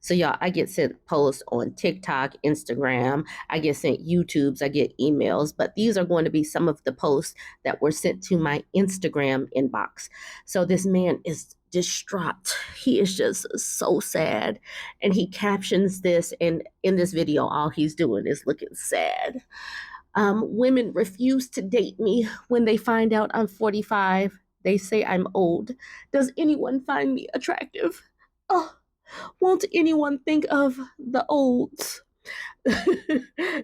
So y'all, I get sent posts on TikTok, Instagram, I get sent YouTubes, I get emails, but these are going to be some of the posts that were sent to my Instagram inbox. So this man is distraught. He is just so sad. And he captions this, and in this video, all he's doing is looking sad. Women refuse to date me when they find out I'm 45. They say I'm old. Does anyone find me attractive? Oh, won't anyone think of the olds?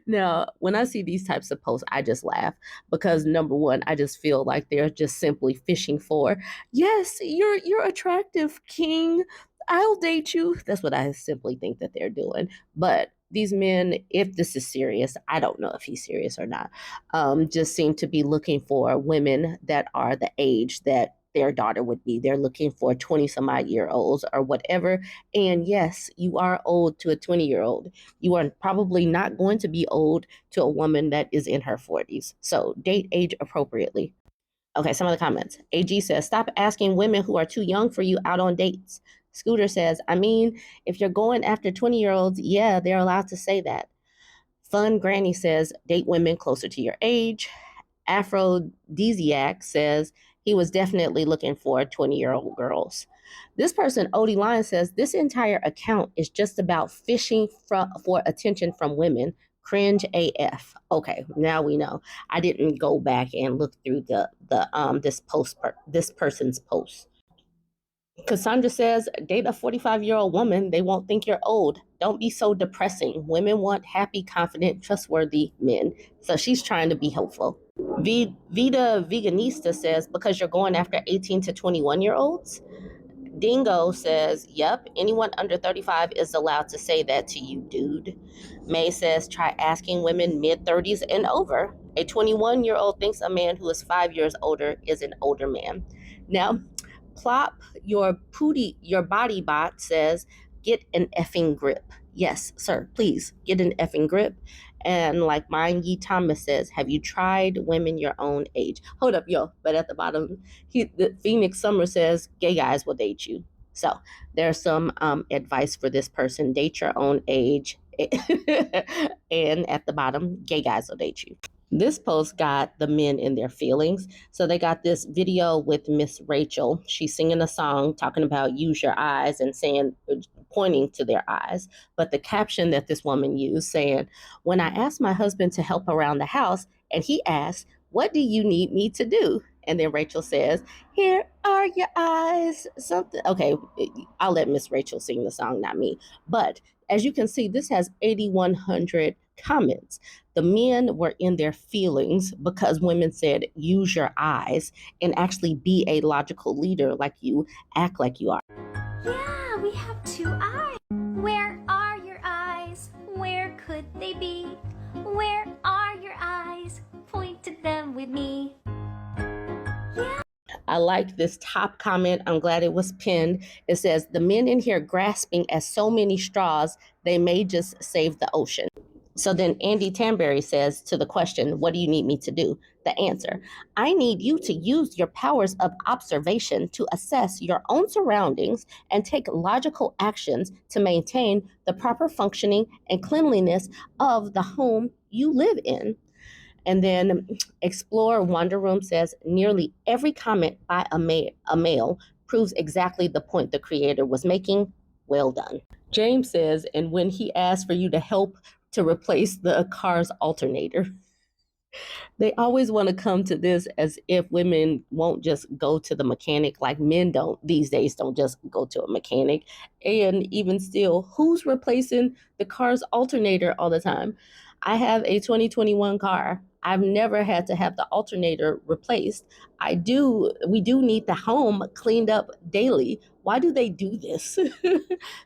Now, when I see these types of posts, I just laugh because number one, I just feel like they're just simply fishing for, yes, you're attractive, king. I'll date you. That's what I simply think that they're doing. But these men, if this is serious, I don't know if he's serious or not, just seem to be looking for women that are the age that their daughter would be. They're looking for 20 some odd year olds or whatever. And yes, you are old to a 20-year-old. You are probably not going to be old to a woman that is in her 40s. So date age appropriately. Okay, some of the comments. AG says, stop asking women who are too young for you out on dates. Scooter says, I mean, if you're going after 20-year-olds, yeah, they're allowed to say that. Fun Granny says, date women closer to your age. Aphrodisiac says, he was definitely looking for 20-year-old girls. This person, Odie Line, says, this entire account is just about fishing for attention from women. Cringe AF. Okay, now we know. I didn't go back and look through this person's post. Cassandra says, date a 45-year-old woman. They won't think you're old. Don't be so depressing. Women want happy, confident, trustworthy men. So she's trying to be helpful. Vita Veganista says, because you're going after 18 to 21-year-olds? Dingo says, yep, anyone under 35 is allowed to say that to you, dude. May says, try asking women mid-30s and over. A 21-year-old thinks a man who is 5 years older is an older man. Now, Plop, your body bot says, get an effing grip. Yes, sir, please get an effing grip. And like Mine Yi Thomas says, have you tried women your own age? Hold up, yo. But at the bottom, the Phoenix Summer says, gay guys will date you. So there's some advice for this person. Date your own age. And at the bottom, gay guys will date you. This post got the men in their feelings. So they got this video with Miss Rachel. She's singing a song talking about use your eyes and saying, pointing to their eyes. But the caption that this woman used saying, when I asked my husband to help around the house and he asked, what do you need me to do? And then Rachel says, here are your eyes. Something. Okay, I'll let Miss Rachel sing the song, not me. But as you can see, this has 8,100 comments. The men were in their feelings because women said, use your eyes and actually be a logical leader like you, act like you are. Yeah, we have 2 eyes. Where are your eyes? Where could they be? Where are your eyes? Point to them with me. Yeah. I like this top comment. I'm glad it was pinned. It says, the men in here grasping at so many straws, they may just save the ocean. So then Andy Tamberry says to the question, what do you need me to do? The answer, I need you to use your powers of observation to assess your own surroundings and take logical actions to maintain the proper functioning and cleanliness of the home you live in. And then Explore Wonder Room says, nearly every comment by a male proves exactly the point the creator was making. Well done. James says, and when he asked for you to help to replace the car's alternator. They always want to come to this as if women won't just go to the mechanic, like men don't these days, don't just go to a mechanic. And even still, who's replacing the car's alternator all the time? I have a 2021 car. I've never had to have the alternator replaced. We do need the home cleaned up daily. Why do they do this?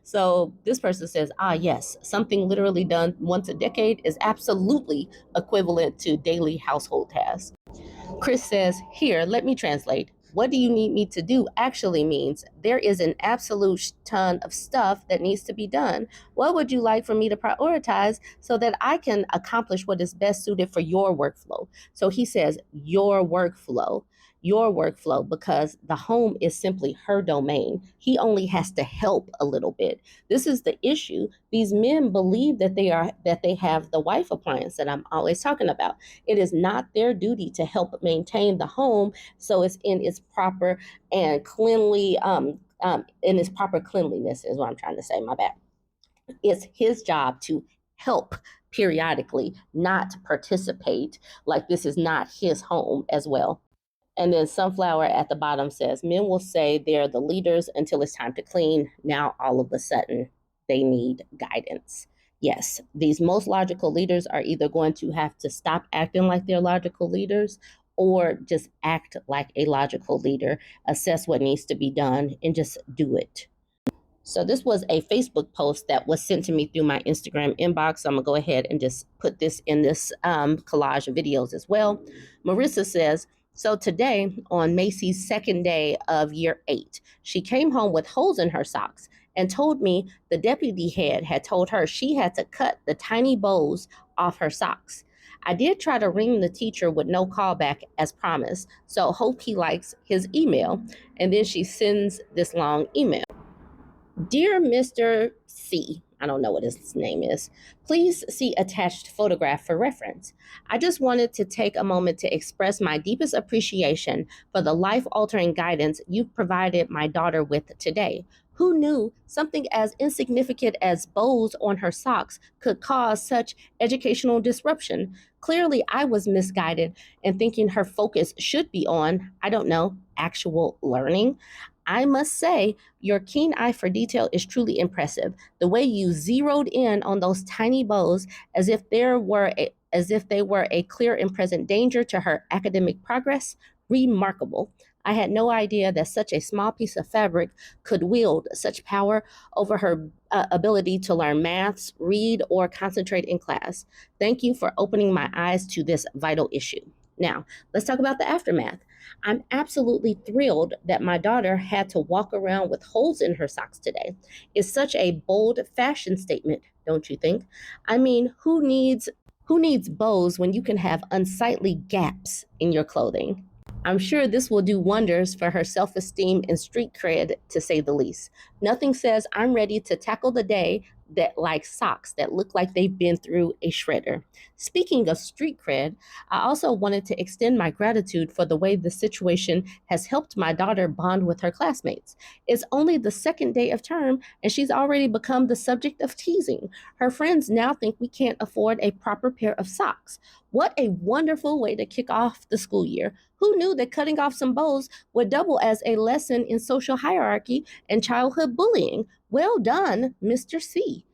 So this person says, yes, something literally done once a decade is absolutely equivalent to daily household tasks. Chris says, here, let me translate. What do you need me to do actually means there is an absolute ton of stuff that needs to be done. What would you like for me to prioritize so that I can accomplish what is best suited for your workflow? So he says, your workflow. your workflow because the home is simply her domain. He only has to help a little bit. This is the issue. These men believe that they have the wife appliance that I'm always talking about. It is not their duty to help maintain the home so it's in its proper and cleanly in its proper cleanliness is what I'm trying to say. My bad. It's his job to help periodically, not participate like this is not his home as well. And then Sunflower at the bottom says, men will say they're the leaders until it's time to clean. Now, all of a sudden, they need guidance. Yes, these most logical leaders are either going to have to stop acting like they're logical leaders or just act like a logical leader, assess what needs to be done, and just do it. So this was a Facebook post that was sent to me through my Instagram inbox. So I'm gonna go ahead and just put this in this collage of videos as well. Marissa says, so today on Macy's second day of year 8, she came home with holes in her socks and told me the deputy head had told her she had to cut the tiny bows off her socks. I did try to ring the teacher with no callback as promised, so hope he likes his email. And then she sends this long email. Dear Mr. C, I don't know what his name is, please see attached photograph for reference. I just wanted to take a moment to express my deepest appreciation for the life-altering guidance you've provided my daughter with today. Who knew something as insignificant as bows on her socks could cause such educational disruption? Clearly, I was misguided in thinking her focus should be on, I don't know, actual learning. I must say, your keen eye for detail is truly impressive. The way you zeroed in on those tiny bows as if they were a clear and present danger to her academic progress, remarkable. I had no idea that such a small piece of fabric could wield such power over her ability to learn maths, read, or concentrate in class. Thank you for opening my eyes to this vital issue. Now, let's talk about the aftermath. I'm absolutely thrilled that my daughter had to walk around with holes in her socks today. It's such a bold fashion statement, don't you think? I mean, who needs bows when you can have unsightly gaps in your clothing? I'm sure this will do wonders for her self esteem and street cred, to say the least. Nothing says I'm ready to tackle the day that like socks that look like they've been through a shredder. Speaking of street cred, I also wanted to extend my gratitude for the way the situation has helped my daughter bond with her classmates. It's only the second day of term, and she's already become the subject of teasing. Her friends now think we can't afford a proper pair of socks. What a wonderful way to kick off the school year. Who knew that cutting off some bows would double as a lesson in social hierarchy and childhood bullying? Well done, Mr. C.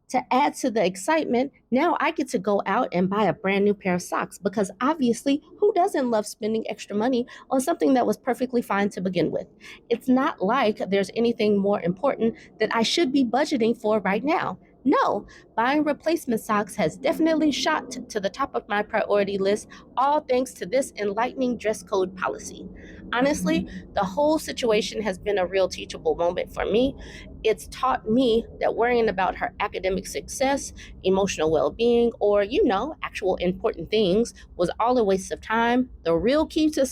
To add to the excitement, now I get to go out and buy a brand new pair of socks because obviously, who doesn't love spending extra money on something that was perfectly fine to begin with? It's not like there's anything more important that I should be budgeting for right now. No, buying replacement socks has definitely shot to the top of my priority list, all thanks to this enlightening dress code policy. Honestly, the whole situation has been a real teachable moment for me. It's taught me that worrying about her academic success, emotional well being, or, actual important things was all a waste of time. The real key to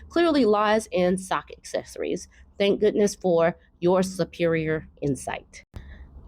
clearly lies in sock accessories. Thank goodness for your superior insight.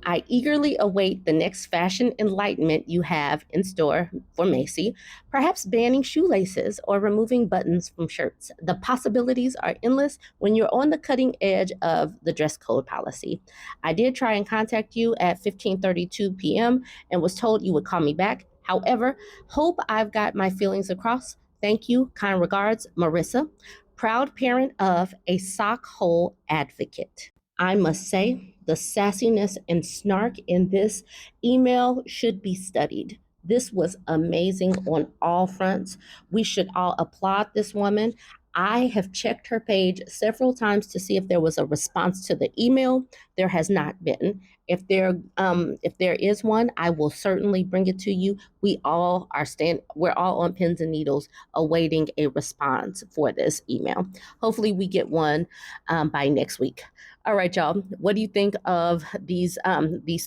I eagerly await the next fashion enlightenment you have in store for Macy, perhaps banning shoelaces or removing buttons from shirts. The possibilities are endless when you're on the cutting edge of the dress code policy. I did try and contact you at 15:32 p.m. and was told you would call me back. However, hope I've got my feelings across. Thank you. Kind regards, Marissa, proud parent of a sock hole advocate. I must say, the sassiness and snark in this email should be studied. This was amazing on all fronts. We should all applaud this woman. I have checked her page several times to see if there was a response to the email. There has not been. If there is one, I will certainly bring it to you. We're all on pins and needles awaiting a response for this email. Hopefully we get one by next week. All right, y'all. What do you think of these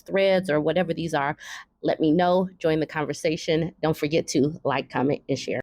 threads or whatever these are? Let me know. Join the conversation. Don't forget to like, comment, and share.